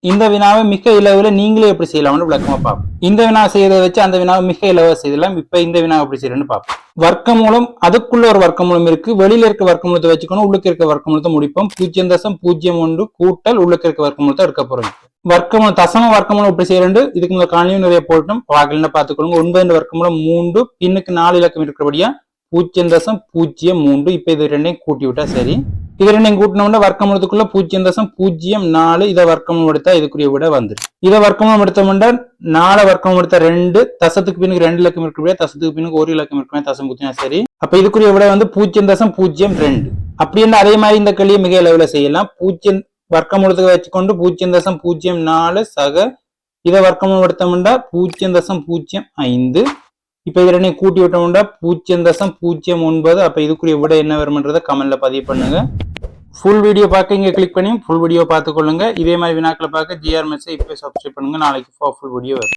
இந்த வினாவை மிக இலவுல நீங்களே எப்படி செய்யலாம்னு விளக்கமா பார்ப்போம். இந்த வினா செய்யறதை வச்சு அந்த வினாவை மிக இலவ செய்யலாம். இப்ப இந்த வினா எப்படி செய்யறேன்னு பார்ப்போம். வர்க்கமூலம் அதுக்குள்ள ஒரு வர்க்கமூலம் இருக்கு. வெளியில இருக்க வர்க்கமூலத்தை வச்சுக்கணும், உள்ளுக்கு இருக்க வர்க்கமூலத்தை முடிப்போம். 0.01 கூட்டல் உள்ளுக்கு இருக்க வர்க்கமூலத்தை எடுக்க போறோம். வர்க்கமூலம் தசம வர்க்கமூலம் எப்படி செய்யறது இதுக்கு முதல் காணியும் நிறைய போட்டோம். வாகல பார்த்துக்கொள்ளுங்க. 9 வர்க்கமூலம் 3 பின்னுக்கு 4 இலக்கம் இருக்கிறபடியா 0.03. இப்ப இது ரெண்டையும் கூட்டி விட்டா சரி. இது ரெண்டையும் கூட்டினோம்னா வர்க்கமூலத்துக்குள்ள 0.04 இதை வர்க்கமூலம் எடுத்தா இதுக்குரிய விட வந்துடும். இதை வர்க்கமூலம் எடுத்தோம்னா 4 வர்க்கமூலம் எடுத்தா 2 தசத்துக்கு பின்னுக்கு 2 இலக்கம் இருக்கிறபடியா தசத்துக்கு பின்னுக்கு 1 இலக்கம் இருக்கிற தசம் குத்தினா சரி. அப்ப இதுக்குரிய விட வந்து 0.02. அப்படி என்ன அதே மாதிரி இந்த கேள்வியை மிக அளவுல செய்யலாம். 0 வர்க்கமூலத்துக்கு வச்சுக்கொண்டு 0.04 சக இதை வர்க்கமூலம் எடுத்தோம்னா 0.05. இப்ப இது ரெண்டையும் கூட்டி விட்டோம்னா 0.09. அப்ப இதுக்குரிய விட என்ன வரும்ன்றதை கமெண்ட்ல பதிவு பண்ணுங்க. ஃபுல் வீடியோ பார்க்க இங்க கிளிக் பண்ணி ஃபுல் வீடியோ பார்த்துக்கொள்ளுங்க. இதே மாதிரி வினாக்களை பார்க்க GR மெட்ஸை இப்போ சப்ஸ்கிரைப் பண்ணுங்க. நாளைக்கு ஃபுல் வீடியோ வரும்.